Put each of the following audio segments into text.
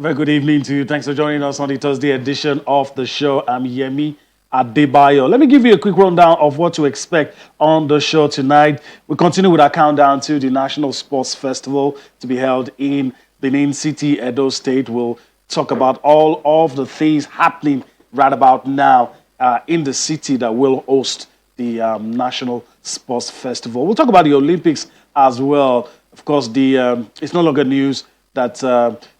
very good evening to you. Thanks for joining us on the Thursday edition of the show. I'm Yemi Adebayo. Let me give you a quick rundown of what to expect on the show tonight. We continue with our countdown to the National Sports Festival to be held in Benin City, Edo State. We'll talk about all of the things happening right about now in the city that will host the National Sports Festival. We'll talk about the Olympics as well. Of course, it's no longer news that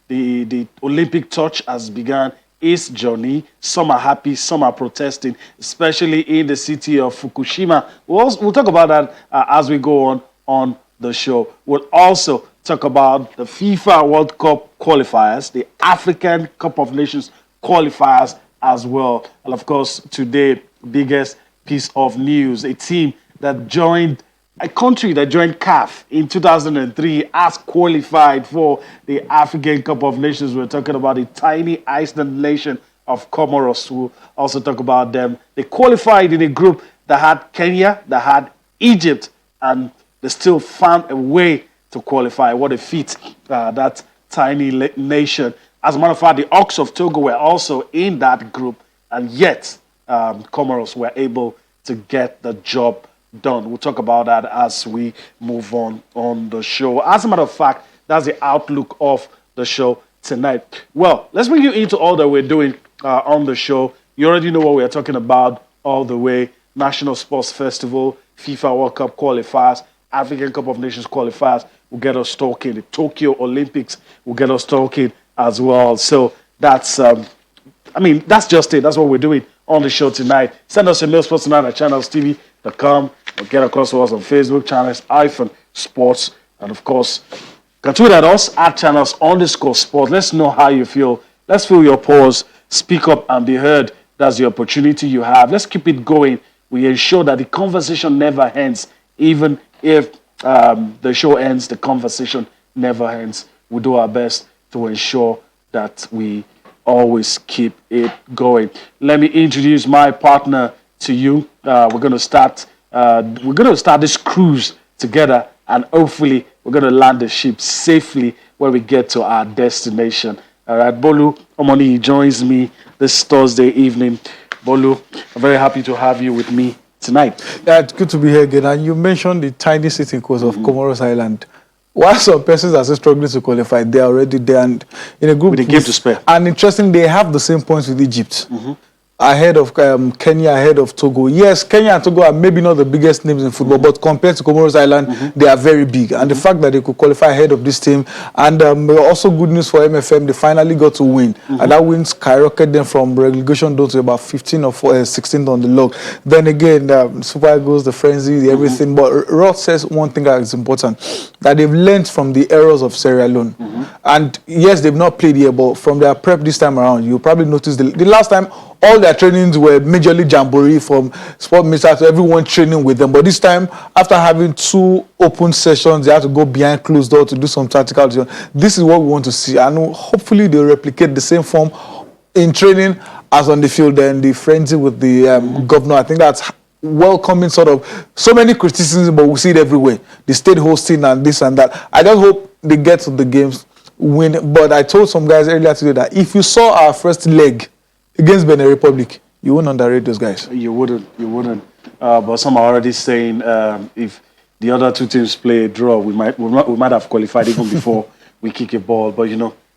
the Olympic torch has begun its journey. Some are happy, some are protesting, especially in the city of Fukushima. We'll talk about that as we go on the show. We'll also talk about the FIFA World Cup qualifiers, the African Cup of Nations qualifiers as well. And of course, today, biggest piece of news, a country that joined CAF in 2003 has qualified for the African Cup of Nations. We're talking about the tiny island nation of Comoros. We'll also talk about them. They qualified in a group that had Kenya, that had Egypt, and they still found a way to qualify. What a feat, that tiny nation. As a matter of fact, the Ox of Togo were also in that group, and yet Comoros were able to get the job done. We'll talk about that as we move on the show. As a matter of fact, that's the outlook of the show tonight. Well, let's bring you into all that we're doing on the show. You already know what we're talking about all the way. National Sports Festival, FIFA World Cup qualifiers, African Cup of Nations qualifiers will get us talking. The Tokyo Olympics will get us talking as well. So that's, that's just it. That's what we're doing on the show tonight. Send us a mail, sports9@channelstv.com, or get across to us on Facebook, channels-sports, and of course, can tweet at us at channels_sports. Let's know how you feel. Let's feel your pulse. Speak up and be heard. That's the opportunity you have. Let's keep it going. We ensure that the conversation never ends. Even if the show ends, the conversation never ends. We do our best to ensure that we always keep it going. Let me introduce my partner to you. We're going to start this cruise together, and hopefully we're going to land the ship safely when we get to our destination. All right, Bolu Omoni joins me this Thursday evening. Bolu, I'm very happy to have you with me tonight. Yeah, it's good to be here again. And you mentioned the tiny sitting coast of Comoros Island. While some persons are still struggling to qualify, they're already there and in a group with a game to spare. And interesting, they have the same points with Egypt. Ahead of Kenya, ahead of Togo. Yes, Kenya and Togo are maybe not the biggest names in football, but compared to Comoros Island, they are very big. And the fact that they could qualify ahead of this team, and also good news for MFM, they finally got to win. And that win skyrocketed them from relegation down to about 15 or 16th on the log. Then again, Super Eagles, the frenzy, the everything. But Roth says one thing that is important, that they've learned from the errors of Sierra Leone. And yes, they've not played here, but from their prep this time around, you'll probably notice the last time, all their trainings were majorly jamboree, from sport minister to everyone training with them. But this time, after having 2 open sessions, they had to go behind closed door to do some tactical. This is what we want to see. And hopefully they'll replicate the same form in training as on the field. And the frenzy with the governor, I think that's welcoming sort of so many criticisms, but we see it everywhere. The state hosting and this and that. I just hope they get to the games, win. But I told some guys earlier today that if you saw our first leg against Benin Republic, you wouldn't underrate those guys. You wouldn't. But some are already saying if the other 2 teams play a draw, we might have qualified even before we kick a ball. But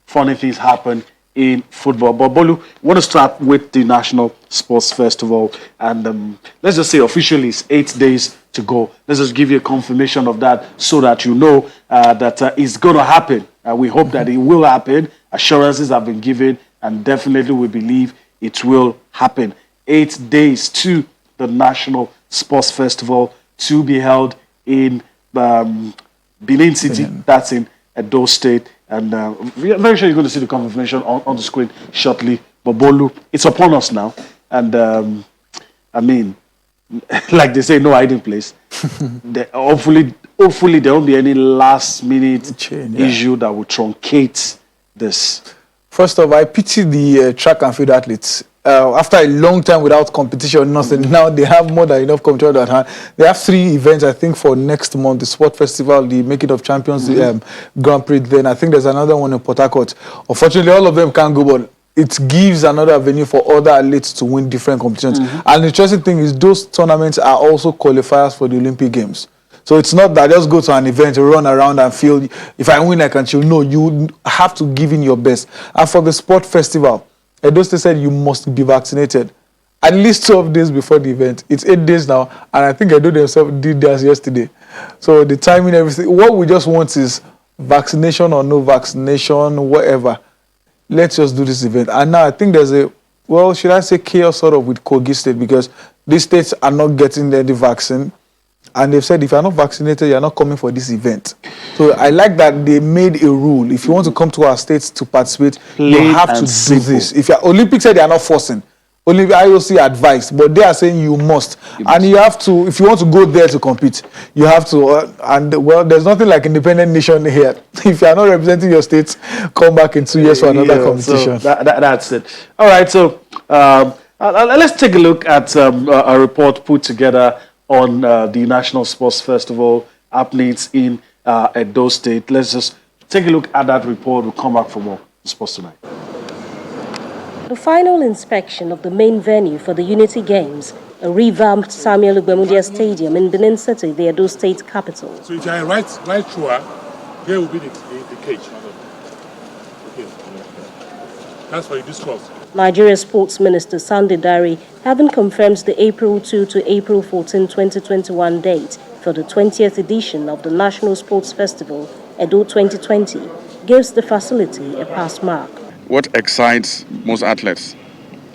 funny things happen in football. But Bolu, we want to start with the National Sports Festival, and let's just say officially it's 8 days to go. Let's just give you a confirmation of that so that you know that it's going to happen. We hope that it will happen. Assurances have been given, and definitely we believe it will happen. 8 days to the National Sports Festival to be held in Benin City. That's in Edo State. And I'm very sure you're going to see the confirmation on the screen shortly. But Bolu, it's upon us now. And like they say, no hiding place. Hopefully there won't be any last minute issue that will truncate this. First off, I pity the track and field athletes. after a long time without competition, nothing. Now they have more than enough competition at hand. They have 3 events, I think, for next month: the Sport Festival, the Making of Champions Grand Prix. Then I think there's another one in Port Harcourt. Unfortunately, all of them can't go, but it gives another avenue for other athletes to win different competitions. And the interesting thing is those tournaments are also qualifiers for the Olympic Games. So it's not that just go to an event, run around and feel, if I win, I can chill. No, you have to give in your best. And for the Sport Festival, Edo State said you must be vaccinated at least 12 days before the event. It's 8 days now, and I think Edo themselves did theirs yesterday. So the timing, everything. What we just want is vaccination or no vaccination, whatever. Let's just do this event. And now I think there's a, well, should I say chaos sort of with Kogi State, because these states are not getting any vaccine. And they've said, if you're not vaccinated, you're not coming for this event. So I like that they made a rule. If you want to come to our states to participate, you have to do this. If you're, Olympics said they are not forcing. Only IOC advised, but they are saying you must. And you have to, if you want to go there to compete, you have to, and well, there's nothing like independent nation here. If you're not representing your state, come back in 2 years for another competition. So that's it. All right, so let's take a look at a report put together on the National Sports Festival happenings in Edo State. Let's just take a look at that report. We'll come back for more sports tonight. The final inspection of the main venue for the Unity Games, a revamped Samuel Ugbemudia Stadium in Benin City, the Edo State capital. So if you're right through, here will be the cage. Okay. That's for you discuss. Nigeria Sports Minister Sunday Dari having confirmed the April 2 to April 14, 2021 date for the 20th edition of the National Sports Festival, Edo 2020, gives the facility a pass mark. What excites most athletes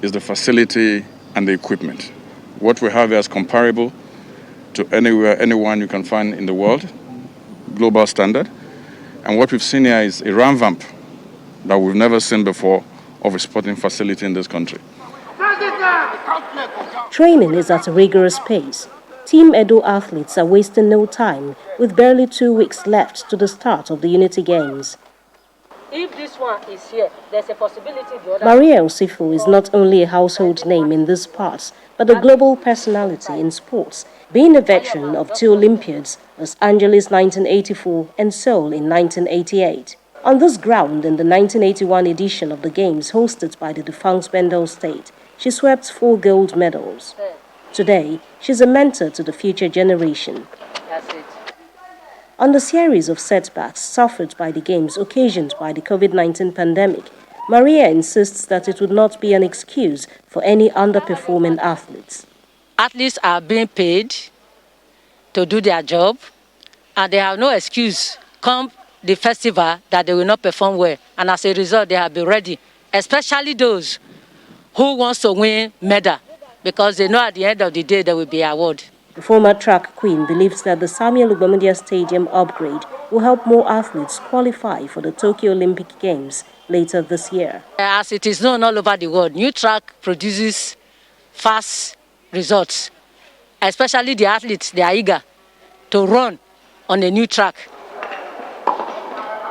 is the facility and the equipment. What we have here is comparable to anyone you can find in the world, global standard. And what we've seen here is a revamp that we've never seen before of a sporting facility in this country. Training is at a rigorous pace. Team Edo athletes are wasting no time, with barely 2 weeks left to the start of the Unity Games. If this one is here, there's a possibility the other... Maria Osifo is not only a household name in these parts, but a global personality in sports, being a veteran of 2 Olympiads, Los Angeles 1984 and Seoul in 1988. On this ground, in the 1981 edition of the Games hosted by the defunct Bendel State, she swept 4 gold medals. Today, she's a mentor to the future generation. That's it. On the series of setbacks suffered by the Games occasioned by the COVID-19 pandemic, Maria insists that it would not be an excuse for any underperforming athletes. Athletes are being paid to do their job, and they have no excuse come the festival that they will not perform well. And as a result, they have been ready, especially those who want to win medal, because they know at the end of the day there will be an award. The former track queen believes that the Samuel Ugbemudia Stadium upgrade will help more athletes qualify for the Tokyo Olympic Games later this year. As it is known all over the world, new track produces fast results, especially the athletes. They are eager to run on a new track.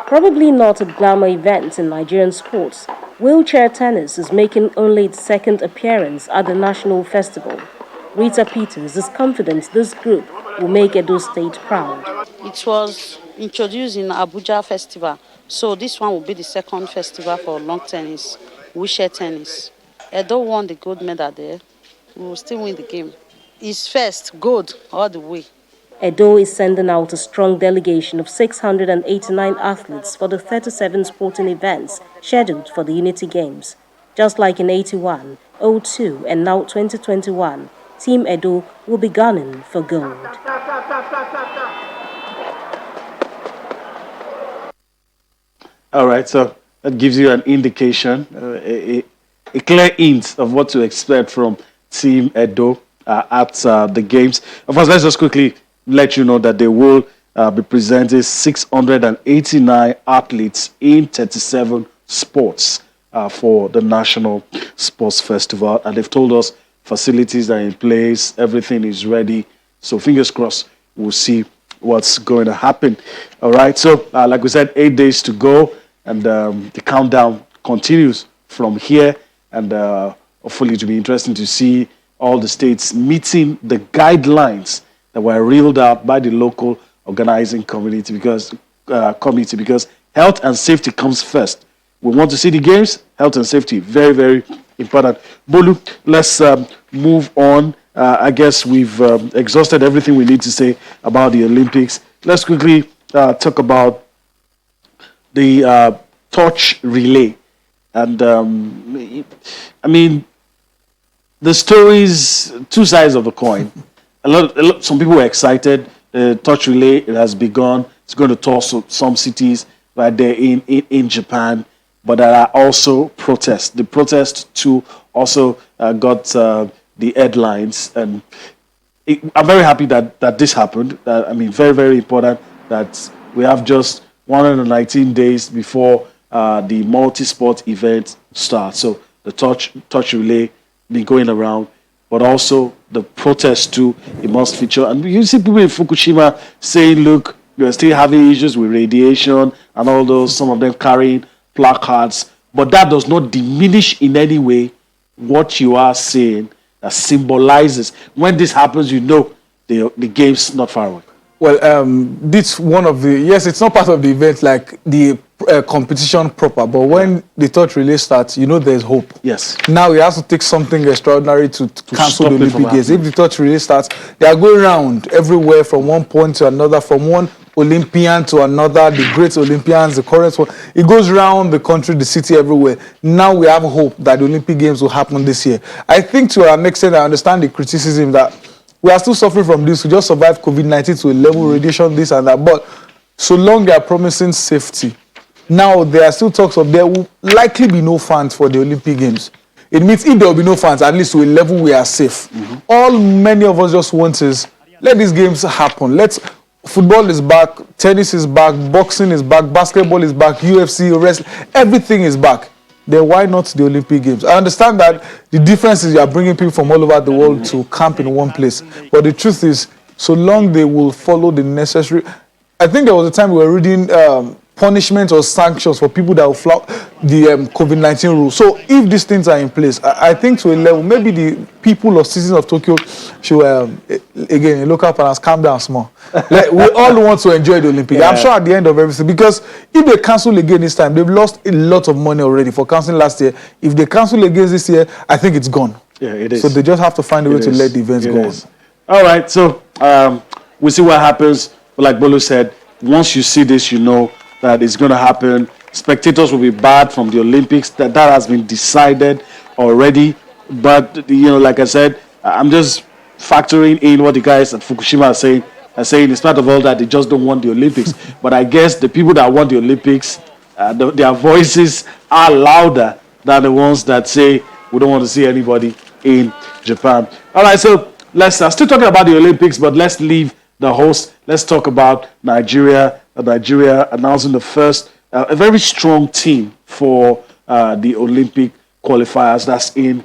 Probably not a glamour event in Nigerian sports, wheelchair tennis is making only its 2nd appearance at the National Festival. Rita Peters is confident this group will make Edo State proud. It was introduced in Abuja Festival, so this one will be the 2nd festival for long tennis, wheelchair tennis. Edo won the gold medal there. We will still win the game. It's first, gold all the way. Edo is sending out a strong delegation of 689 athletes for the 37 sporting events scheduled for the Unity Games. Just like in 81, 02 and now 2021, Team Edo will be gunning for gold. All right, so that gives you an indication, a clear hint of what to expect from Team Edo at the Games. Of course, let's just quickly let you know that they will be presenting 689 athletes in 37 sports for the National Sports Festival. And they've told us facilities are in place, everything is ready. So fingers crossed, we'll see what's going to happen. All right, so like we said, 8 days to go, and the countdown continues from here. And hopefully it will be interesting to see all the states meeting the guidelines that were reeled out by the local organizing community because health and safety comes first. We want to see the games. Health and safety, very, very important. Bolu, let's move on. I guess we've exhausted everything we need to say about the Olympics. Let's quickly talk about the torch relay. And, I mean, the stories, two sides of the coin. Some people were excited. The torch relay, it has begun. It's going to toss some cities right there in Japan. But there are also protests. The protests too also got the headlines, and I'm very happy that this happened. I mean, very, very important that we have just 119 days before the multi-sport event starts. So the torch relay been going around, but also the protest too. It must feature, and you see people in Fukushima saying, "Look, we are still having issues with radiation and all those." Some of them carrying placards, but that does not diminish in any way what you are saying. That symbolizes when this happens, you know the game's not far away. Well, this one of the, yes, it's not part of the event like the competition proper, but when the torch relay starts, you know there's hope. Yes. Now we have to take something extraordinary to cancel the Olympic Games. If the torch relay starts, they are going around everywhere from one point to another, from one Olympian to another, the great Olympians, the current one. It goes around the country, the city, everywhere. Now we have hope that the Olympic Games will happen this year. I think to an extent, I understand the criticism that we are still suffering from this. We just survived COVID-19 to a level, radiation, this and that. But so long they are promising safety, now there are still talks of there will likely be no fans for the Olympic Games. It means if there will be no fans, at least to a level we are safe. All many of us just want is, let these games happen. Football is back, tennis is back, boxing is back, basketball is back, UFC, wrestling, everything is back. Then why not the Olympic Games? I understand that the difference is you are bringing people from all over the world to camp in one place. But the truth is, so long they will follow the necessary... I think there was a time we were reading punishment or sanctions for people that will flout the COVID-19 rules. So if these things are in place, I think to a level, maybe the people or citizens of Tokyo should, again, look up and calm down small. We all want to enjoy the Olympics. Yeah. I'm sure at the end of everything, because if they cancel again this time, they've lost a lot of money already for canceling last year. If they cancel again this year, I think it's gone. Yeah, it is. So they just have to find a way to let the events go on. All right, so we'll see what happens. But like Bolu said, once you see this, you know that it's going to happen. Spectators will be barred from the Olympics. That has been decided already. But, you know, like I said, I'm just factoring in what the guys at Fukushima are saying in spite of all that, they just don't want the Olympics. But I guess the people that want the Olympics, their voices are louder than the ones that say we don't want to see anybody in Japan. All right, so let's still talking about the Olympics, but let's leave the host. Let's talk about Nigeria. Nigeria announcing the first, a very strong team for the Olympic qualifiers. That's in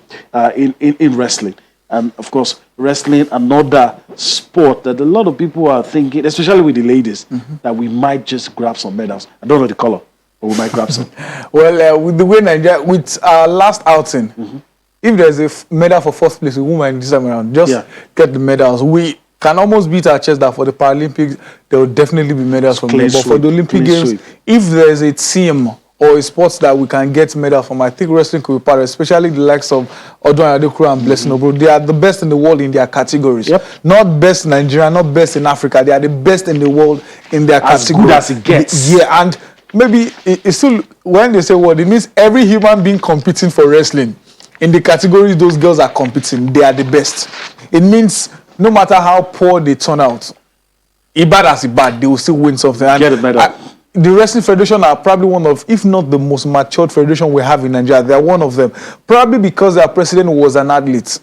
wrestling. And of course, wrestling, another sport that a lot of people are thinking, especially with the ladies, that we might just grab some medals. I don't know the color, but we might grab some. Well, with the way Nigeria, with our last outing, if there's a medal for first place, we won't mind this time around. Just get the medals. We can almost beat our chest that for the Paralympics, there will definitely be medals from them. But for the Olympic Games, if there's a team or a sport that we can get medals from, I think wrestling could be part of it, especially the likes of Odon Adekuru and Blessing Obro. They are the best in the world in their categories. Not best in Nigeria, not best in Africa. They are the best in the world in their categories. As good as it gets. Yeah, and maybe it's still, when they say what, it means every human being competing for wrestling, in the categories those girls are competing, they are the best. It means no matter how poor they turn out, bad as bad, they will still win something. And get a medal. The Wrestling Federation are probably one of, if not the most matured federation we have in Nigeria. They are one of them. Probably because their president was an athlete.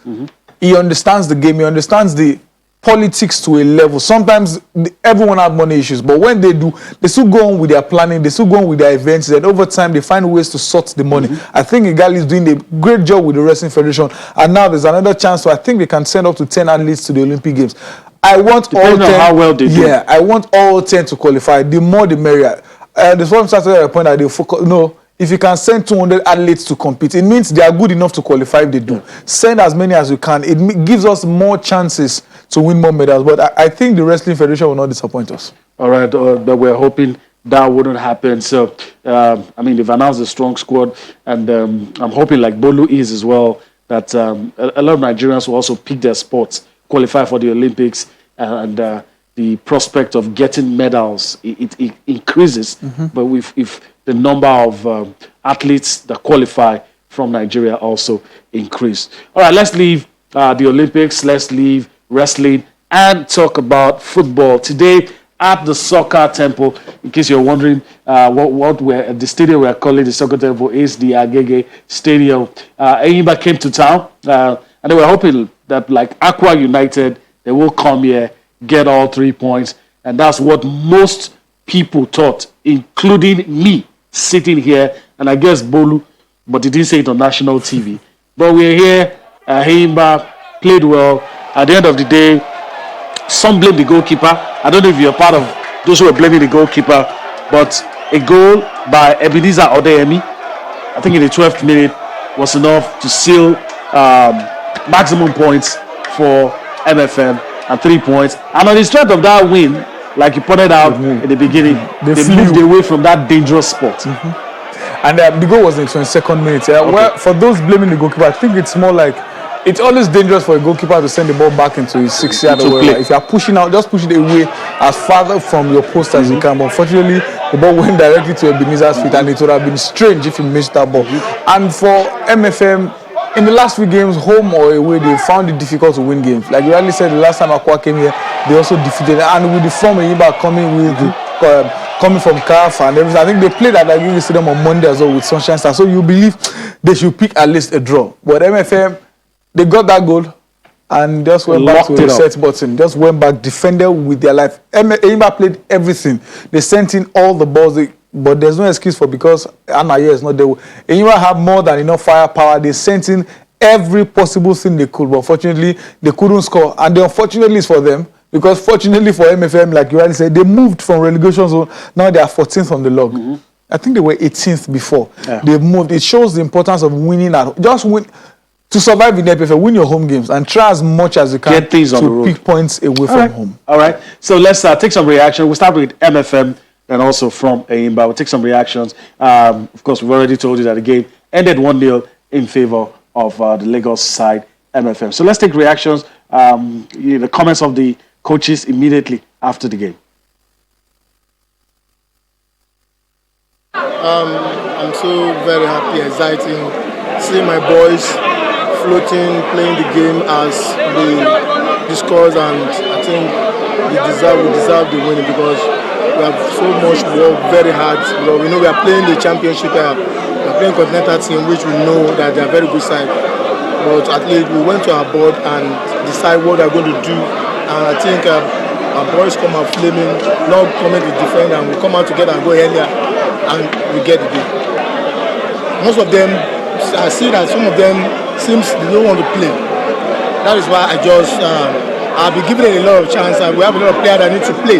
He understands the game. He understands the politics to a level. Sometimes everyone have money issues, but when they do, they still go on with their planning. They still go on with their events. And over time, they find ways to sort the money. I think Igali is doing a great job with the Wrestling Federation. And now there's another chance. So I think they can send up to 10 athletes to the Olympic Games. I want all 10. How well they do. Yeah, I want all 10 to qualify. The more, the merrier. There's one started at a point that they focus. No, if you can send 200 athletes to compete, it means they are good enough to qualify if they do. Send as many as you can. It gives us more chances to win more medals. But I think the Wrestling Federation will not disappoint us. All right, but we're hoping that wouldn't happen. So, I mean, they've announced a strong squad, and I'm hoping, like Bolu is as well, that a lot of Nigerians will also pick their sports, qualify for the Olympics, and the prospect of getting medals, it increases. But if the number of athletes that qualify from Nigeria also increase. All right, let's leave the Olympics, let's leave wrestling, and talk about football. Today, at the Soccer Temple, in case you're wondering the stadium we're calling the Soccer Temple is the Agege Stadium. Enyimba came to town, and they were hoping that, like Aqua United, they will come here, get all 3 points, and that's what most people thought, including me, sitting here, and I guess Bolu, but he didn't say it on national TV. But we're here, Enyimba played well. At the end of the day, some blame the goalkeeper. I don't know if you're part of those who are blaming the goalkeeper, but a goal by Ebenezer Odeyemi, I think in the 12th minute, was enough to seal maximum points for MFM and 3 points. And on the strength of that win, like you pointed out in the beginning, they moved away from that dangerous spot. And the goal was in the 22nd minute. Well, for those blaming the goalkeeper, I think it's more like it's always dangerous for a goalkeeper to send the ball back into his 6-yard or wherever. If you are pushing out, just push it away as far from your post as you can. But unfortunately, the ball went directly to Ebenezer's feet, and it would have been strange if he missed that ball. And for MFM, in the last few games, home or away, they found it difficult to win games. Like you rightly said, the last time Aqua came here, they also defeated. And with the form Enyimba coming from CAF and everything, I think they played at Agege Stadium on Monday as well with Sunshine Stars. So you believe they should pick at least a draw. But MFM, they got that goal and just went back to the set button. Just went back, defended with their life. Enyimba played everything. They sent in all the balls. But there's no excuse for because Anaye is not there. Enyimba have more than enough firepower. They sent in every possible thing they could. But unfortunately, they couldn't score. And the unfortunately is for them. Because fortunately for MFM, like you already said, they moved from relegation zone. Now they are 14th on the log. I think they were 18th before. They've moved. It shows the importance of winning at just win. To survive in the PFL, win your home games and try as much as you can get things on the road. Pick points away from home. All right. So let's take some reaction. We'll start with MFM and also from Enyimba. We'll take some reactions. Of course, we've already told you that the game ended 1-0 in favor of the Lagos side, MFM. So let's take reactions, the comments of the coaches immediately after the game. I'm so very happy, exciting, seeing my boys floating, playing the game as we discussed, and I think we deserve the winning because we have so much work, very hard. Because we know we are playing the championship, we are playing continental team, which we know that they are very good side. But at least we went to our board and decide what they are going to do, and I think our boys come out flaming, not coming to defend, and we come out together and go earlier, and we get the game. Most of them, I see that some of them seems they don't want to play. That is why I'll be giving it a lot of chance, and we have a lot of players that need to play.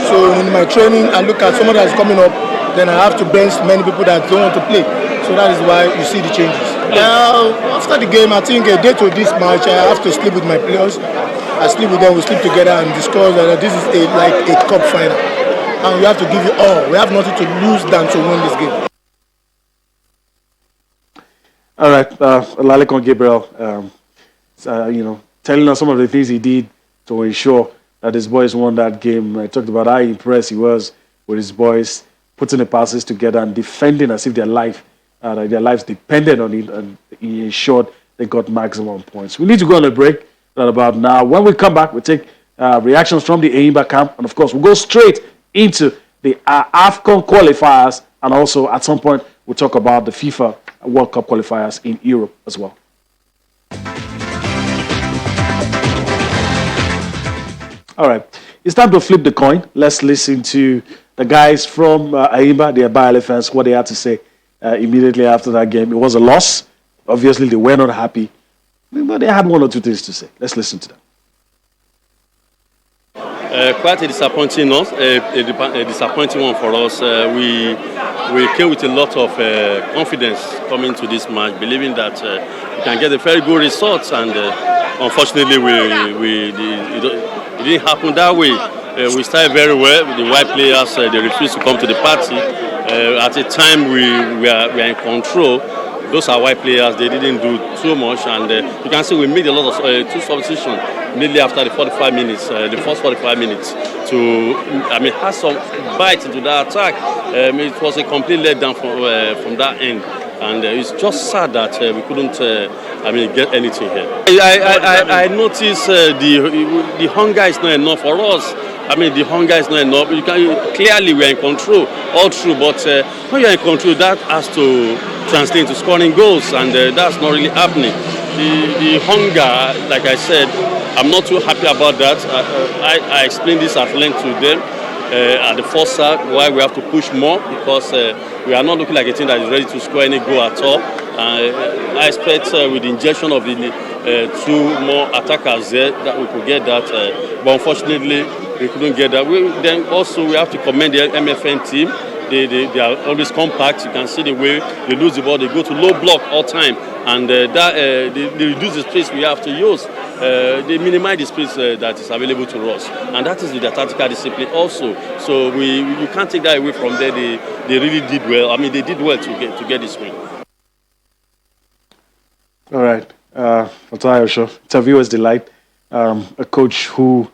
So in my training, I look at someone that is coming up, then I have to bench many people that don't want to play. So that is why you see the changes. After the game, I think a day to this match, I have to sleep with my players. I sleep with them, we sleep together and discuss that this is like a cup final. And we have to give it all. We have nothing to lose than to win this game. All right, Lalekon Gabriel, telling us some of the things he did to ensure that his boys won that game. I talked about how impressed he was with his boys, putting the passes together and defending as if their lives depended on it, and he ensured they got maximum points. We need to go on a break right about now. When we come back, we'll take reactions from the Enyimba camp, and of course, we'll go straight into the AFCON qualifiers, and also at some point, we'll talk about the FIFA World Cup qualifiers in Europe as well. All right, it's time to flip the coin. Let's listen to the guys from Enyimba, the Aba Elephants, what they had to say immediately after that game. It was a loss. Obviously, they were not happy, but they had one or two things to say. Let's listen to them. Quite a disappointing one for us. We we came with a lot of confidence coming to this match, believing that we can get a very good result. And unfortunately, it didn't happen that way. We started very well with the white players. They refused to come to the party. At a time we are in control. Those are white players. They didn't do too much, and you can see we made a lot of two substitutions immediately after the 45 minutes, the first 45 minutes, to have some bite into that attack. It was a complete letdown from that end, and it's just sad that we couldn't get anything here. I noticed the hunger is not enough for us. The hunger is not enough. Clearly we are in control all through, but when you are in control, that has to translate into scoring goals, and that's not really happening. The hunger, like I said, I'm not too happy about that. I explained this at length to them at the first half, why we have to push more, because we are not looking like a team that is ready to score any goal at all. I expect with the injection of the two more attackers there that we could get that, but unfortunately we couldn't get that. Then also we have to commend the MFN team. They are always compact. You can see the way they lose the ball. They go to low block all time, and they reduce the space we have to use. They minimize the space that is available to us, and that is the tactical discipline also. So you can't take that away from there. They really did well. They did well to get this win. All right, it's a viewer's delight. A coach who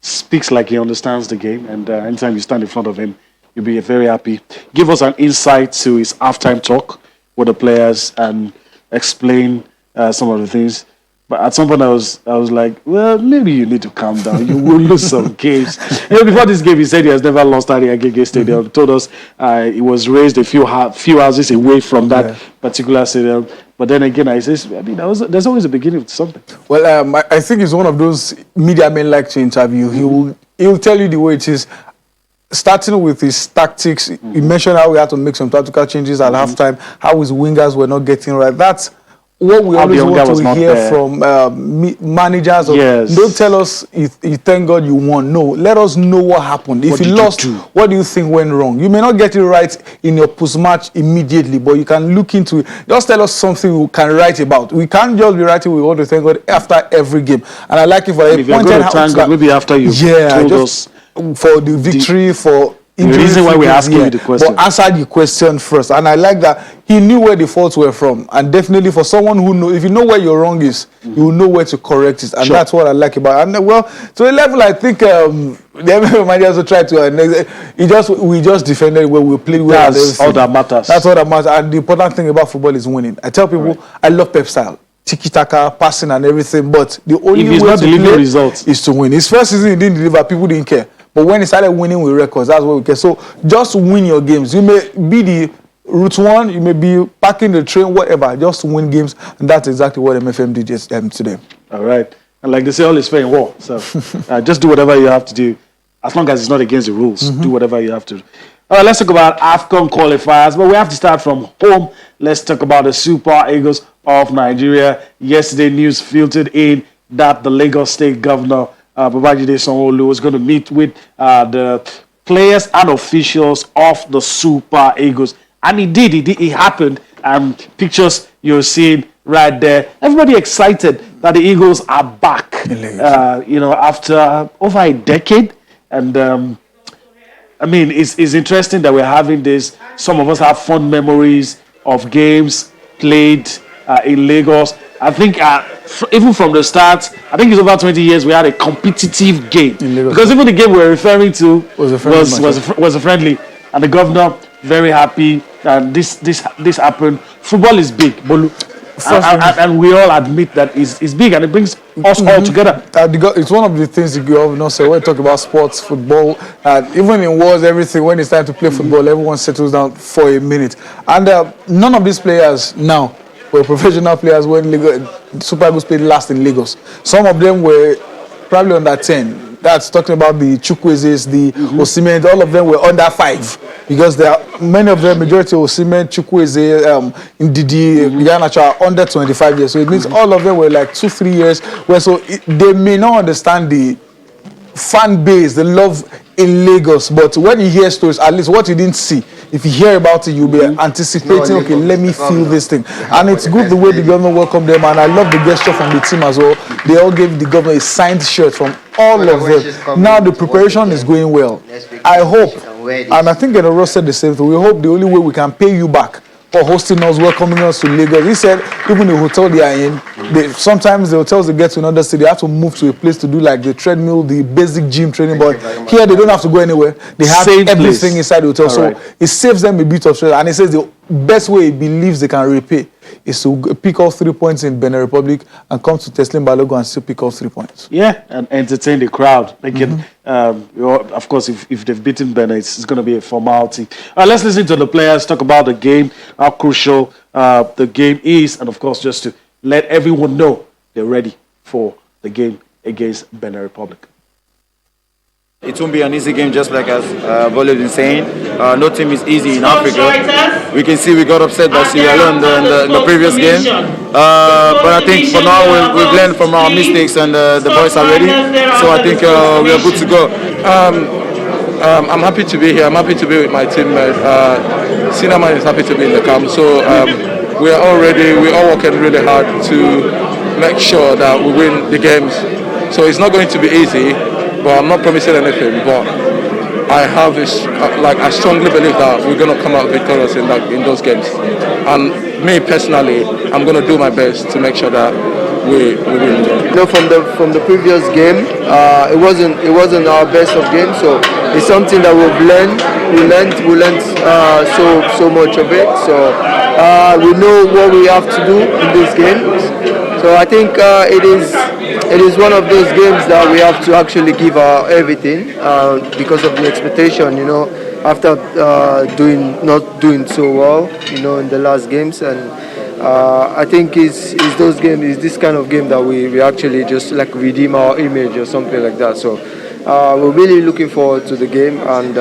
speaks like he understands the game, and anytime you stand in front of him, you'll be very happy. Give us an insight to his halftime talk with the players and explain some of the things. But at some point, I was like, well, maybe you need to calm down. You will lose some games. Before this game, he said he has never lost at the Agege Stadium. He told us he was raised a few houses away from that particular stadium. But then again, I says, there's always a beginning of something. Well, I think he's one of those media men like to interview. He will tell you the way it is. Starting with his tactics, he mentioned how we had to make some tactical changes at halftime, how his wingers were not getting right. That's what we always want to hear from managers. Don't tell us, you thank God you won. No, let us know what happened. If you lost, what do you think went wrong? You may not get it right in your post-match immediately, but you can look into it. Just tell us something we can write about. We can't just be writing, we want to thank God after every game. And I like it for if you're going to thank God, maybe after you told us for the victory, for the reason why we're asking you the question. But answer the question first. And I like that he knew where the faults were from. And definitely for someone who knows, if you know where your wrong is, you will know where to correct it. And that's what I like about it. And well, to a level, I think the MMA managers will try to, we just defended where we played well. That's all that matters. That's all that matters. And the important thing about football is winning. I tell people, I love Pep style. Tiki-taka, passing and everything. But the only way to play results is to win. His first season, he didn't deliver. People didn't care. But when he started winning with records, that's what we care. So just win your games. You may be the route one, you may be packing the train, whatever. Just win games. And that's exactly what MFM did today. All right. And like they say, all is fair in war. So just do whatever you have to do. As long as it's not against the rules, do whatever you have to do. All right, let's talk about AFCON qualifiers. But we have to start from home. Let's talk about the Super Eagles of Nigeria. Yesterday, news filtered in that the Lagos State Governor Babajide Sanwo-Olu was going to meet with the players and officials of the Super Eagles. And he did. It happened. And pictures you're seeing right there. Everybody excited that the Eagles are back, after over a decade. And, it's interesting that we're having this. Some of us have fond memories of games played in Lagos. I think even from the start, I think it's over 20 years, we had a competitive game. Because even the game we're referring to was a friendly. And the governor, very happy that this happened. Football is big, Bolu. And we all admit that it's big and it brings us all together. It's one of the things the governor said when we talk about sports, football, even in wars, everything, when it's time to play football, everyone settles down for a minute. And none of these players now were professional players when Super Eagles played last in Lagos. Some of them were probably under 10. That's talking about the Chukwuezes, the Osimhen, all of them were under 5. Because many of them, majority of Osimhen, Chukwueze, Ndidi, Iheanacho are under 25 years. So it means all of them were like 2-3 years. They may not understand the fan base, the love in Lagos, but when you hear stories, at least what you didn't see, if you hear about it, you'll be anticipating, okay, let me feel this thing. And it's good the way the governor welcomed them, and I love the gesture from the team as well. They all gave the governor a signed shirt from all of them. Now the preparation is going well. I hope, and I think Enoro said the same thing, we hope the only way we can pay you back for hosting us, welcoming us to Lagos. He said even the hotel they are in, sometimes the hotels they get to another city, they have to move to a place to do like the treadmill, the basic gym training. But here they don't have to go anywhere. They have everything inside the hotel. So it saves them a bit of stress. And he says the best way he believes they can repay is to pick all 3 points in Benin Republic and come to Teslim Balogun and still pick all 3 points. Yeah, and entertain the crowd. Thinking, of course, if they've beaten Benin, it's going to be a formality. Let's listen to the players, talk about the game, how crucial the game is, and of course, just to let everyone know they're ready for the game against Benin Republic. It won't be an easy game, just like as Vole has been saying. No team is easy in Africa. We can see we got upset by Sierra Leone in the previous game. But I think for now we've learned from our mistakes and the boys are ready. So I think we are good to go. I'm happy to be here. I'm happy to be with my teammate. Sinama is happy to be in the camp. So we are all ready. We're all working really hard to make sure that we win the games. So it's not going to be easy. But I'm not promising anything, but I have this, I strongly believe that we're going to come out victorious in those games. And me personally, I'm going to do my best to make sure that we win. You know, from the previous game, it wasn't our best of games, so it's something that we've learned. We learned so much of it. So we know what we have to do in these games. So I think it is one of those games that we have to actually give our everything because of the expectation, you know, after not doing so well, you know, in the last games. And I think it's those games, it's this kind of game that we actually just like redeem our image or something like that. So we're really looking forward to the game, and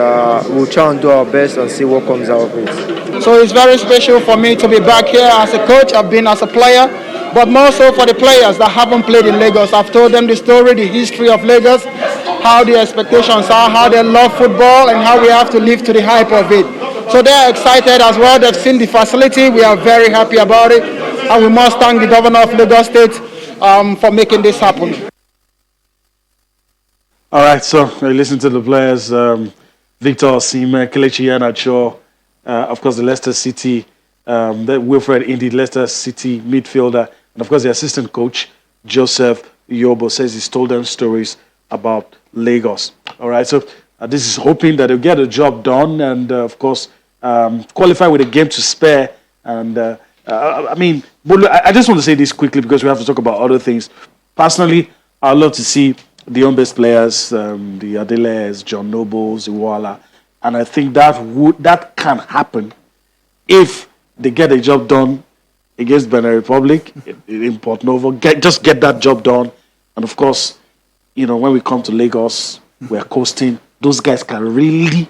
we'll try and do our best and see what comes out of it. So it's very special for me to be back here as a coach. I've been as a player, but more so for the players that haven't played in Lagos. I've told them the story, the history of Lagos, how the expectations are, how they love football, and how we have to live to the hype of it. So they're excited as well. They've seen the facility. We are very happy about it, and we must thank the governor of Lagos State for making this happen. All right, so listen to the players. Victor Osimhen, Kelechi Iheanacho, of course, the Leicester City, the Wilfred Ndidi, Leicester City midfielder, and of course, the assistant coach, Joseph Yobo, says he's told them stories about Lagos. All right, so this is hoping that they'll get the job done and, of course, qualify with a game to spare. And, I mean, I just want to say this quickly because we have to talk about other things. Personally, I'd love to see the home-based players, the Adeles, John Nobles, Iwala, and I think that can happen if they get a job done against Benin Republic in Port Novo. Just get that job done, and of course, you know, when we come to Lagos, we're coasting. Those guys can really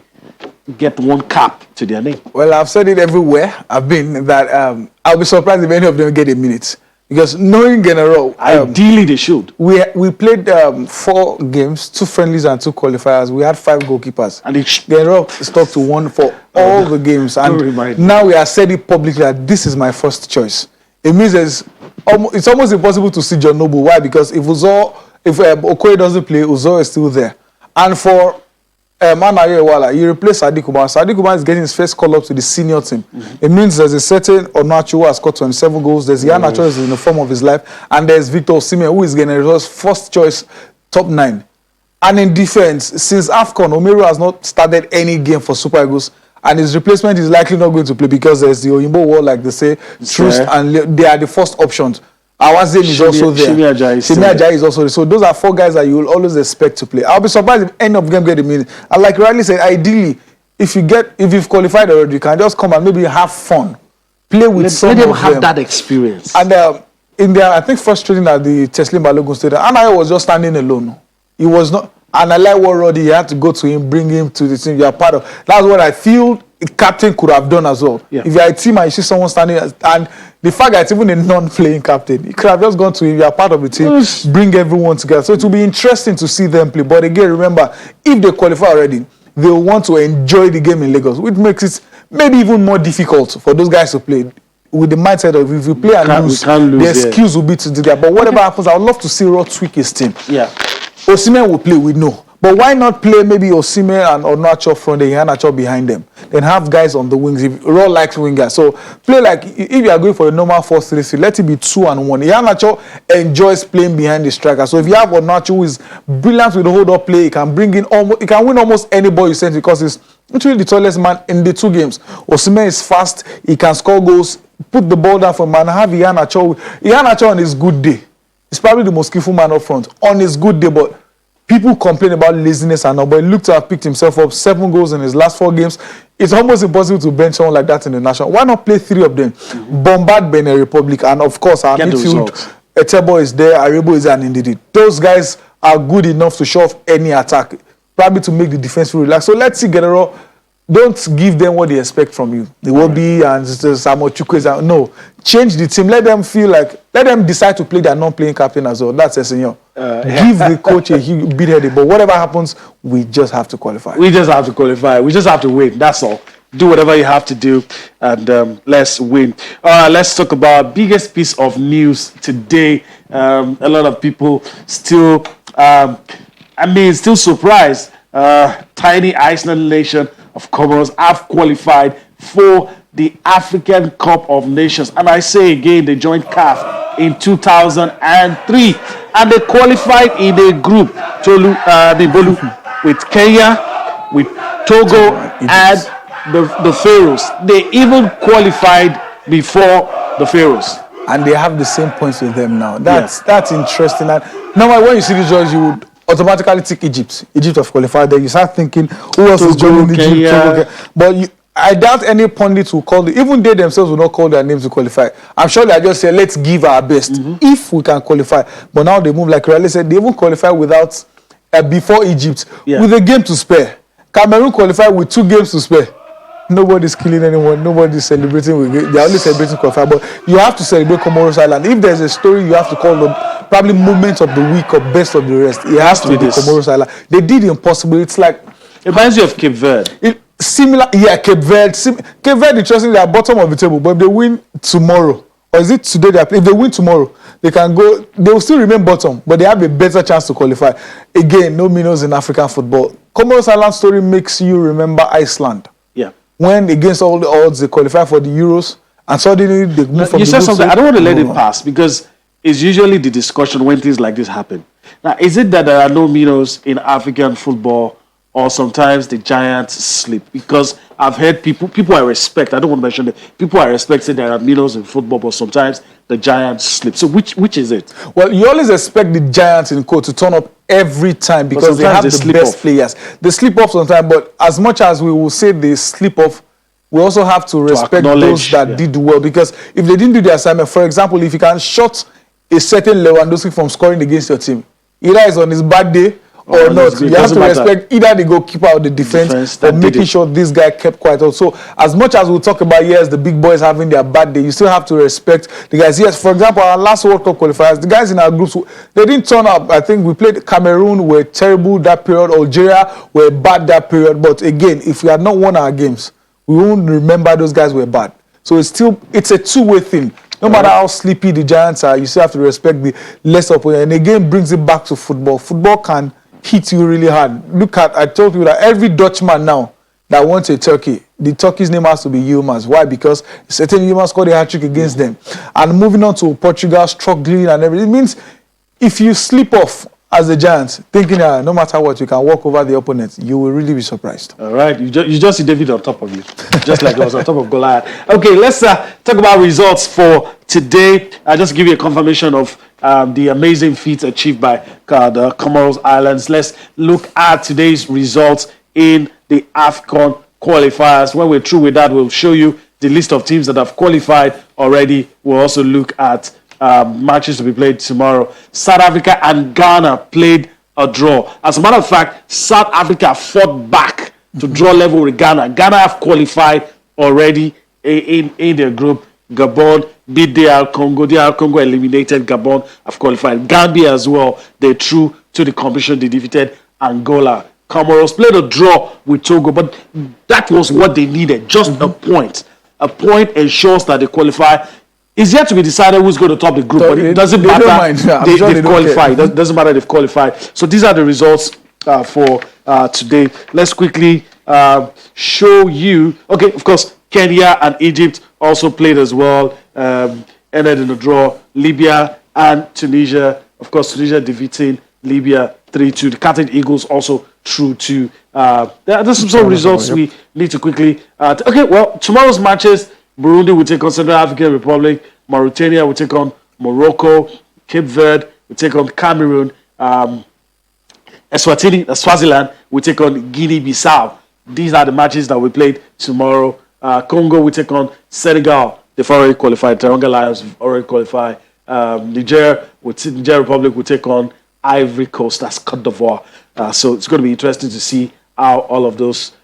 get one cap to their name. Well, I've said it everywhere I've been that I'll be surprised if any of them get a minute. Because knowing in a row, ideally they should. We played 4 games, 2 friendlies and 2 qualifiers. We had 5 goalkeepers. And General stuck to 1 for all the games. And now we are said it publicly that this is my first choice. It means it's almost impossible to see John Noble. Why? Because if Okoye doesn't play, Uzo is still there. And for Manayo Iwala, he replaced Sadiq Umar. Sadiq Umar is getting his first call up to the senior team. It means there's a certain Onacho who has scored 27 goals. There's Iheanacho who is in the form of his life. And there's Victor Osimhen who is getting his first choice top 9. And in defense, since AFCON, Omeru has not started any game for Super Eagles. And his replacement is likely not going to play because there's the Oyinbo wall, like they say, Trust, and they are the first options. Awazim is also there. Shimi Ajayi is also there. So those are 4 guys that you will always expect to play. I'll be surprised if any of them get a minute. And like Riley said, ideally, if you've qualified already, you can just come and maybe have fun, play with some of them. Let them have that experience. And in their, I think, first training at the Teslim Balogun Stadium, Anayo was just standing alone. He was not. And I like what Roddy, you had to go to him, bring him to the team. You are part of. That's what I feel a captain could have done as well. Yeah. If you're a team and you see someone standing and the fact that it's even a non-playing captain, you could have just gone to, if you are part of the team, bring everyone together. So it will be interesting to see them play. But again, remember, if they qualify already, they will want to enjoy the game in Lagos, which makes it maybe even more difficult for those guys to play. With the mindset of if you play and lose, the excuse will be to do that. But whatever happens, I would love to see Rod tweak his team. Yeah. Osimhen will play, we know. But why not play maybe Osimhen and Onacho front, then Iheanacho behind them? Then have guys on the wings. If Rod likes wingers, so play like if you are going for a normal 4-3-3, let it be 2 and 1. Iheanacho enjoys playing behind the striker. So if you have Onacho who is brilliant with the hold-up play, he can bring in almost, he can win almost any ball you send because he's literally the tallest man in the 2 games. Osimhen is fast, he can score goals, put the ball down for man, have Iheanacho on his good day. He's probably the most skillful man up front on his good day, but people complain about laziness and all, but he looked to have picked himself up 7 goals in his last 4 games. It's almost impossible to bench someone like that in the national. Why not play 3 of them? Bombard Benin Republic, and of course our midfield, Etebo is there, Arebo is there, and Ndidi. Those guys are good enough to show off any attack, probably to make the defense feel relaxed. So let's see, Guerrero. Don't give them what they expect from you. They will be and Samuel Chukwueze. No, change the team. Let them feel like, let them decide to play their non-playing captain as well. That's a senior. Give the coach a big headache. But whatever happens, we just have to qualify. We just have to qualify. We just have to win. That's all. Do whatever you have to do, and let's win. Let's talk about biggest piece of news today. A lot of people still, still surprised. Tiny Iceland nation of Comoros have qualified for the African Cup of Nations. And I say again, they joined CAF in 2003. And they qualified in a group, with Kenya, with Togo, and the Pharaohs. They even qualified before the Pharaohs. And they have the same points with them now. That's interesting. And now when you see the judge, you would automatically take Egypt. Egypt have qualified there. You start thinking, who else is joining Egypt? But I doubt any pundit will call it. Even they themselves will not call their names to qualify. I'm sure they just say, let's give our best if we can qualify. But now they move, like Riley said, they even qualify without, before Egypt, with a game to spare. Cameroon qualified with 2 games to spare. Nobody's killing anyone. Nobody's celebrating. They're only celebrating qualify. But you have to celebrate Comoros Island. If there's a story, you have to call them probably moment of the week or best of the rest. It has to be the Comoros Island. They did impossible. It's like, it reminds you of Cape Verde. Similar, yeah, Cape Verde. Cape Verde, interesting, they are bottom of the table, but if they win tomorrow, or is it today? If they win tomorrow, they can go. They will still remain bottom, but they have a better chance to qualify. Again, no minnows in African football. Comoros Island story makes you remember Iceland. Yeah. When against all the odds they qualify for the Euros, and suddenly they move from. You said something. I don't want to let it pass because it's usually the discussion when things like this happen. Now, is it that there are no minnows in African football? Or sometimes the giants sleep, because I've heard people I respect, I don't want to mention it, people I respect say there are minnows in football, but sometimes the giants sleep. So which is it? Well, you always expect the giants in quote to turn up every time because they have the best players. They sleep off sometimes, but as much as we will say they sleep off, we also have to respect those that did well, because if they didn't do the assignment, for example, if you can shut a certain Lewandowski from scoring against your team, either it's on his bad day or not, you have to respect either the goalkeeper or the defense or making sure this guy kept quiet. So as much as we'll talk about, yes, the big boys having their bad day, you still have to respect the guys. Yes, for example, our last World Cup qualifiers, the guys in our groups, they didn't turn up. I think we played Cameroon, were terrible that period. Algeria were bad that period. But again, if we had not won our games, we won't remember those guys were bad. So it's a two-way thing. No matter how sleepy the Giants are, you still have to respect the less opponent. And again, brings it back to football. Football can hit you really hard. Look at, I told you that every Dutchman now that wants a turkey, the turkey's name has to be Yilmaz. Why? Because certain Yilmaz scored a hat-trick against them. And moving on to Portugal, struggling and everything. It means if you sleep off as the Giants, thinking no matter what, you can walk over the opponent, you will really be surprised. All right. You just see David on top of you, just like it was on top of Goliath. Okay, let's talk about results for today. I'll just give you a confirmation of the amazing feats achieved by the Comoros Islands. Let's look at today's results in the AFCON qualifiers. When we're through with that, we'll show you the list of teams that have qualified already. We'll also look at matches to be played tomorrow. South Africa and Ghana played a draw. As a matter of fact, South Africa fought back to draw level with Ghana. Ghana have qualified already in their group. Gabon beat DR Congo. DR Congo eliminated Gabon, have qualified. Gambia as well, they're through to the competition. They defeated Angola. Comoros played a draw with Togo, but that was what they needed, just a point. A point ensures that they qualify. It's yet to be decided who's going to top the group, but it doesn't matter. They've qualified. It doesn't matter, they've qualified. So these are the results for today. Let's quickly show you. Okay, of course, Kenya and Egypt also played as well. Ended in a draw. Libya and Tunisia. Of course, Tunisia defeating Libya 3-2. The Carthage Eagles also through to. There's some results we need to quickly. Okay, well, tomorrow's matches. Burundi will take on Central African Republic. Mauritania will take on Morocco. Cape Verde will take on Cameroon. Swaziland will take on Guinea-Bissau. These are the matches that we played tomorrow. Congo will take on Senegal. They've already qualified. Teranga Lions have already qualified. Niger Republic will take on Ivory Coast. That's Cote d'Ivoire. So it's going to be interesting to see how all of those.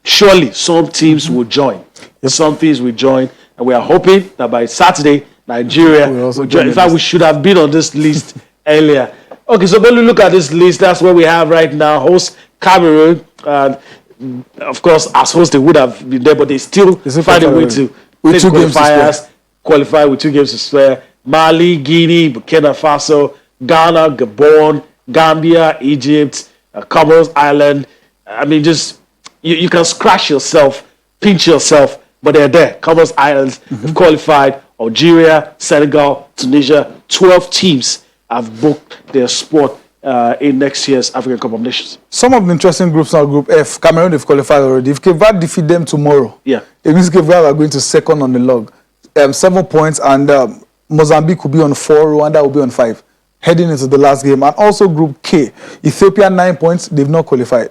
Surely some teams will join. Some teams will join, and we are hoping that by Saturday, Nigeria will join. In fact, we should have been on this list earlier. Okay, so when we look at this list, that's what we have right now. Host Cameroon, of course, as host they would have been there, but they still find a way to play qualifiers, qualify with 2 games to spare. Mali, Guinea, Burkina Faso, Ghana, Gabon, Gambia, Egypt, Comoros Island. I mean, just you can scratch yourself, pinch yourself, but they're there. Comoros Islands have qualified. Algeria, Senegal, Tunisia, 12 teams have booked their spot in next year's African Cup of Nations. Some of the interesting groups now, Group F, Cameroon, they've qualified already. If Cape Verde defeat them tomorrow, it means Cape Verde are going to second on the log. 7 points, and Mozambique will be on 4, Rwanda will be on 5, heading into the last game. And also Group K, Ethiopia 9 points, they've not qualified.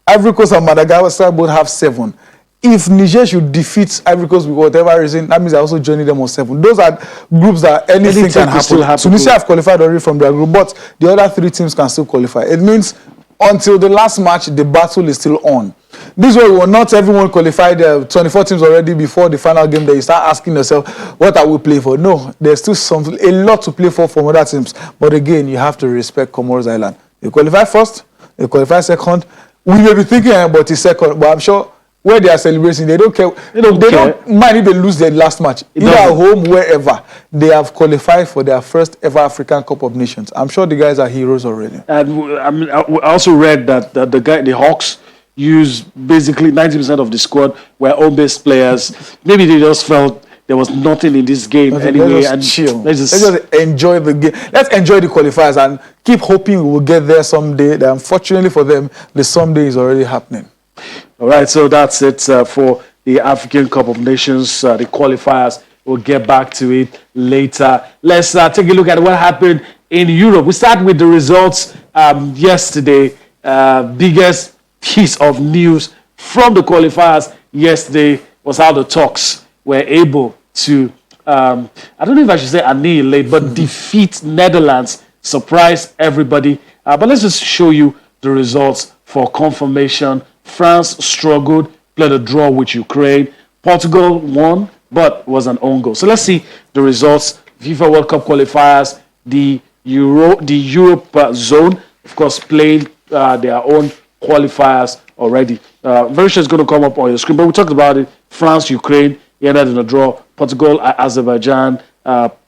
Ivory Coast and Madagascar both have 7. If Niger should defeat Ivory Coast with whatever reason, that means they're also joining them on 7. Those are groups that anything can happen. Tunisia have qualified already from their group, but the other 3 teams can still qualify. It means until the last match, the battle is still on. This way, not everyone qualified. 24 teams already before the final game. That you start asking yourself, what are we playing for? No, there's still a lot to play for from other teams. But again, you have to respect Comoros Island. You qualify first, you qualify second. We may be thinking about the second, but I'm sure where they are celebrating, they don't care. They don't mind if they lose their last match. Either at home, wherever. They have qualified for their first ever African Cup of Nations. I'm sure the guys are heroes already. And I also read that the Hawks use basically 90% of the squad were home-based players. Maybe they just felt there was nothing in this game anyway. Let's just enjoy the game. Let's enjoy the qualifiers and keep hoping we will get there someday. Unfortunately for them, the someday is already happening. All right, so that's it for the African Cup of Nations, the qualifiers. We'll get back to it later. Let's take a look at what happened in Europe. We start with the results yesterday. Biggest piece of news from the qualifiers yesterday was how the Turks were able to, I don't know if I should say annihilate, but defeat Netherlands, surprise everybody. But let's just show you the results for confirmation. France struggled, played a draw with Ukraine. Portugal won, but was an own goal. So let's see the results. FIFA World Cup qualifiers, the Europe zone, of course, played their own qualifiers already. Very sure it's going to come up on your screen, but we talked about it. France, Ukraine, ended in a draw. Portugal, Azerbaijan.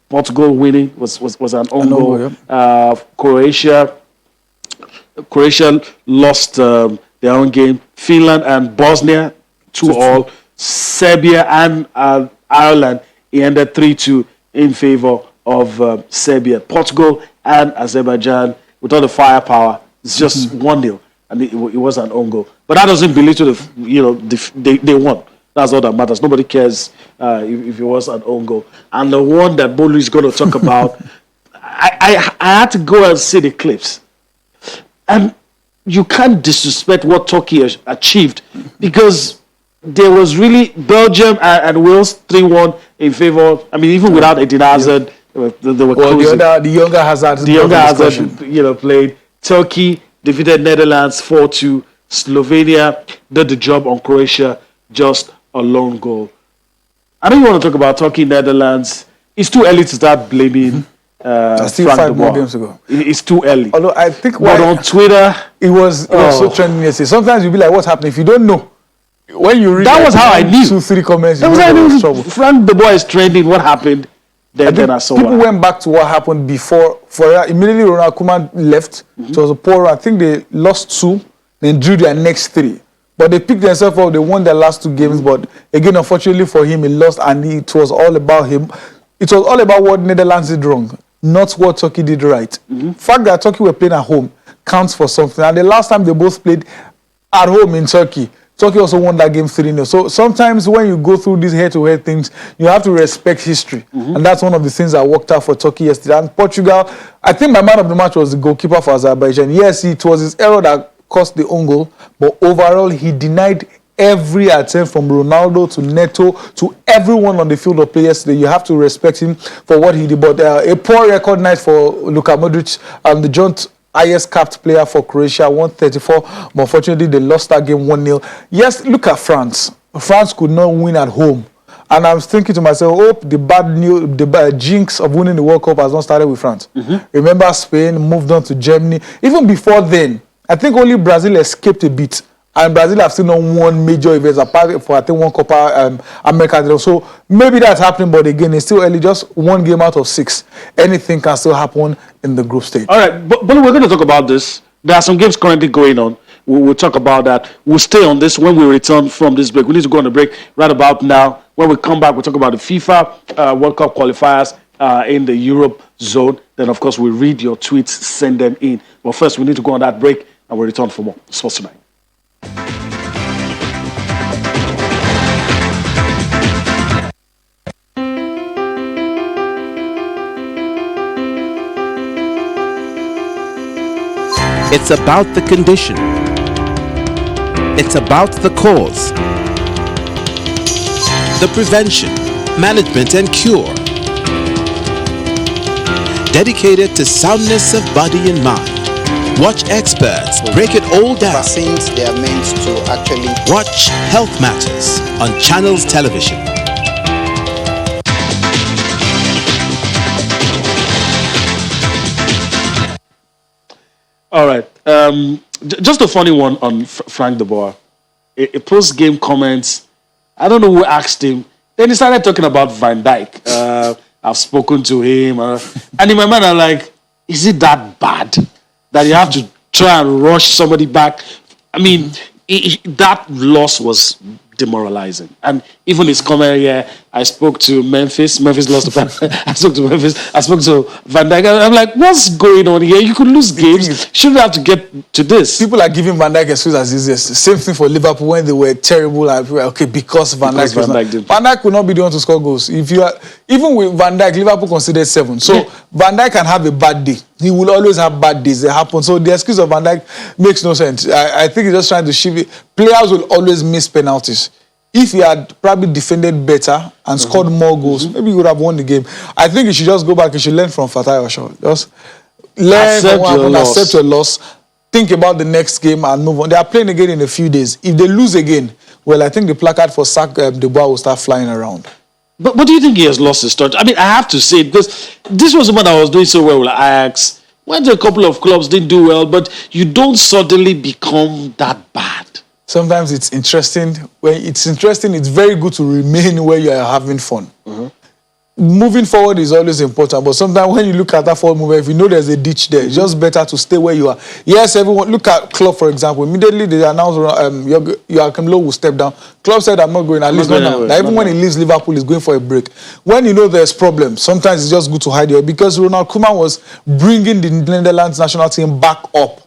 Portugal winning was an own goal. Croatia lost their own game. Finland and Bosnia 2-2. Serbia and Ireland ended 3-2 in favor of Serbia. Portugal and Azerbaijan, with all the firepower, it's just 1-0, and it was an own goal. But that doesn't belittle they won. That's all that matters. Nobody cares if it was an own goal. And the one that Bolu is going to talk about, I had to go and see the clips. And you can't disrespect what Turkey achieved, because there was really Belgium and Wales 3-1 in favor. I mean, even without Eden Hazard, they were closing. The younger Hazard, played. Turkey defeated Netherlands 4-2. Slovenia did the job on Croatia, just a lone goal. I know you want to talk about Turkey, Netherlands. It's too early to start blaming. Still 5 more games to go. It's too early. Although I think, but on Twitter, it was so trending yesterday. Sometimes you'll be like, "What's happening?" If you don't know, when you read that was how I knew. 2-3 comments. That was how I knew. Frank the boy is trending. What happened? Then I saw people went back to what happened before. Immediately, Ronald Koeman left. It was a poor run. I think they lost 2, then drew their next 3. But they picked themselves up. They won their last 2 games. But again, unfortunately for him, he lost, and it was all about him. It was all about what Netherlands did wrong, not what Turkey did right. Fact that Turkey were playing at home counts for something. And the last time they both played at home in Turkey, Turkey also won that game 3-0. So sometimes when you go through these head-to-head things, you have to respect history. And that's one of the things that worked out for Turkey yesterday. And Portugal, I think my man of the match was the goalkeeper for Azerbaijan. Yes, it was his error that cost the own goal, but overall he denied every attempt from Ronaldo to Neto to everyone on the field of play yesterday. You have to respect him for what he did. But a poor record night for Luka Modric, the joint highest capped player for Croatia, 134. But unfortunately, they lost that game 1-0. Yes, look at France. France could not win at home. And I was thinking to myself, hope the bad jinx of winning the World Cup has not started with France. Remember, Spain moved on to Germany. Even before then, I think only Brazil escaped a bit. And Brazil have still not won major events apart for, I think, one Copa America. So maybe that's happening, but again, it's still early. Just 1 game out of 6. Anything can still happen in the group stage. All right, but we're going to talk about this. There are some games currently going on. We'll talk about that. We'll stay on this when we return from this break. We need to go on a break right about now. When we come back, we'll talk about the FIFA World Cup qualifiers in the Europe zone. Then, of course, we'll read your tweets, send them in. But first, we need to go on that break, and we'll return for more Sports Tonight. It's about the condition. It's about the cause. The prevention, management, and cure. Dedicated to soundness of body and mind. Watch experts break it all down. Vaccines, they are meant to actually... Watch Health Matters on Channels Television. All right. Just a funny one on Frank de Boer. A post-game comments. I don't know who asked him. Then he started talking about Van Dijk. I've spoken to him. And in my mind, I'm like, is it that bad that you have to try and rush somebody back? I mean, that loss was demoralizing. And even his comment here, I spoke to Memphis. Memphis lost the I spoke to Memphis. I spoke to Van Dijk. I'm like, what's going on here? You could lose games. Shouldn't have to get to this. People are giving Van Dijk excuse as easiest. Same thing for Liverpool when they were terrible. And people were, okay, because Van Dijk could not be the one to score goals. If you are, even with Van Dijk, Liverpool considered 7. So Van Dijk can have a bad day. He will always have bad days. They happen. So the excuse of Van Dijk makes no sense. I think he's just trying to shift it. Players will always miss penalties. If he had probably defended better and scored more goals, maybe he would have won the game. I think he should just go back. He should learn from Fatai Osho. Just learn from what happened, accept your loss, think about the next game and move on. They are playing again in a few days. If they lose again, well, I think the placard for Sack De Boer will start flying around. But do you think he has lost his touch? I mean, I have to say, because this was the one that was doing so well with Ajax. Went to a couple of clubs, didn't do well, but you don't suddenly become that bad. Sometimes it's interesting. When it's interesting, it's very good to remain where you are having fun. Moving forward is always important, but sometimes when you look at that forward movement, if you know there's a ditch there, it's just better to stay where you are. Yes, everyone, look at Klopp, for example. Immediately they announced Joachim Low will step down. Klopp said, I'm not going, at least not now. Like, even when he leaves Liverpool, he's going for a break. When you know there's problems, sometimes it's just good to hide here, because Ronald Koeman was bringing the Netherlands national team back up.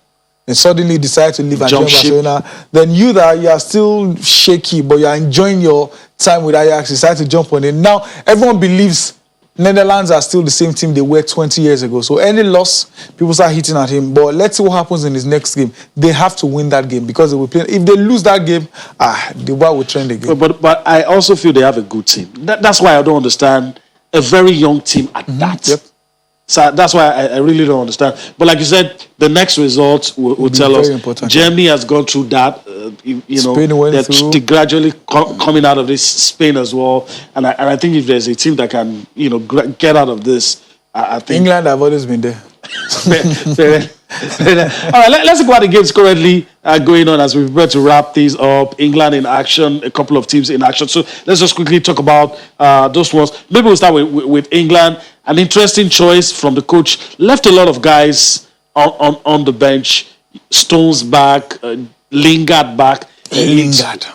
And suddenly decide to leave and join Barcelona, then you are still shaky, but you are enjoying your time with Ajax, decide to jump on it. Now, everyone believes Netherlands are still the same team they were 20 years ago. So any loss, people start hitting at him. But let's see what happens in his next game. They have to win that game because they will play. If they lose that game, the war will trend again. But I also feel they have a good team. That's why I don't understand a very young team at that. So that's why I really don't understand. But like you said, the next result will tell us. Important. Germany has gone through that. Spain went through. They're gradually coming out of this. Spain as well. And I think if there's a team that can, get out of this, I think England have always been there. All right, let's talk about the games currently going on as we prepare to wrap things up. England in action, a couple of teams in action. So let's just quickly talk about those ones. Maybe we'll start with England. An interesting choice from the coach. Left a lot of guys on the bench. Stones back, Lingard back. Lingard.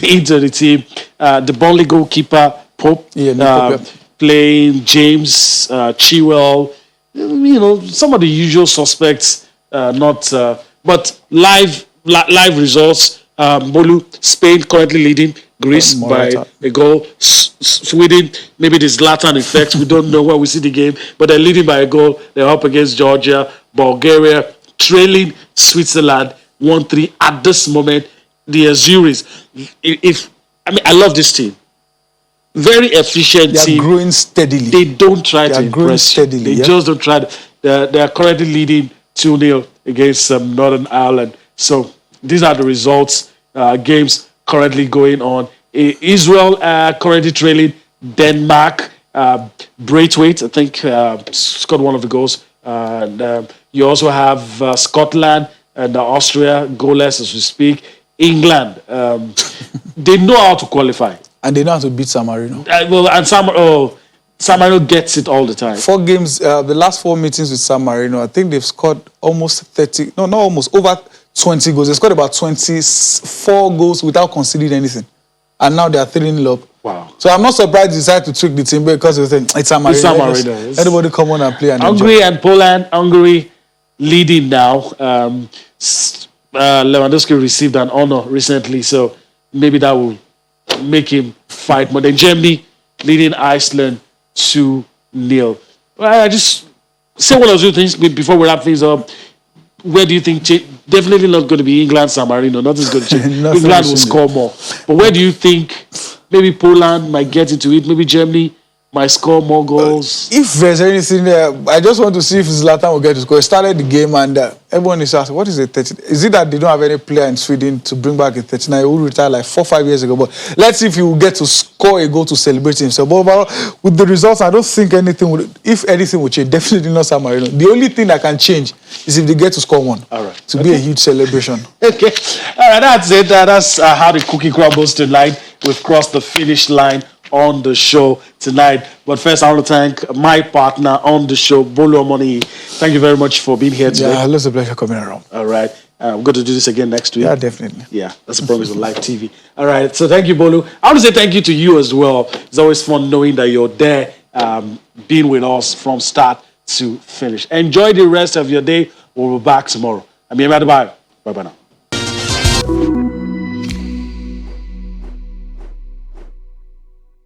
Into the team. The Burnley goalkeeper, Pope, playing James, Chilwell. Some of the usual suspects, but live results. Bolu, Spain currently leading Greece by a goal. Sweden, maybe the Zlatan effect. We don't know where we see the game, but they're leading by a goal. They're up against Georgia, Bulgaria, trailing Switzerland 1-3 at this moment. The Azuris. I love this team. Very efficient team. They are growing steadily. They don't try to impress steadily, you. They just don't try to. They are currently leading 2-0 against Northern Ireland. So these are the results. Games currently going on. Israel currently trailing Denmark. Braithwaite, I think, scored one of the goals. You also have Scotland and Austria goalless as we speak. England, they know how to qualify. And they know how to beat San Marino. San Marino gets it all the time. 4 games, the last 4 meetings with San Marino, I think they've scored almost 30, no, not almost, over 20 goals. They scored about 24 goals without conceding anything. And now they are 3-0 up. Wow. So I'm not surprised they decided to trick the team because they think it's San Marino. It's San Marino. Everybody come on and play and Hungary enjoy. and Poland. Hungary leading now. Lewandowski received an honor recently, so maybe that will make him fight more. Then Germany leading Iceland 2-0. Well, I just say one or two things before we wrap things up. Where do you think definitely not going to be England, San Marino? Nothing's going to change. England will score more. But where do you think maybe Poland might get into it? Maybe Germany might score more goals? If there's anything there, I just want to see if Zlatan will get to score. He started the game and everyone is asking, what is a 30? Is it that they don't have any player in Sweden to bring back a 39? He will retire like 4 or 5 years ago. But let's see if he will get to score a goal to celebrate himself. But overall, with the results, I don't think anything would, if anything would change, definitely not San Marino. The only thing that can change is if they get to score one. All right. To be a huge celebration. Okay. All right, that's it. That's how the cookie crumbles tonight. We've crossed the finish line on the show tonight. But first, I want to thank my partner on the show, Bolu Omoni. Thank you very much for being here today. Yeah, it's a pleasure coming around. All right. We're going to do this again next week. Yeah, definitely. Yeah, that's a promise of live TV. All right. So thank you, Bolu. I want to say thank you to you as well. It's always fun knowing that you're there, being with us from start to finish. Enjoy the rest of your day. We'll be back tomorrow. I'm Enyimba. Bye-bye now.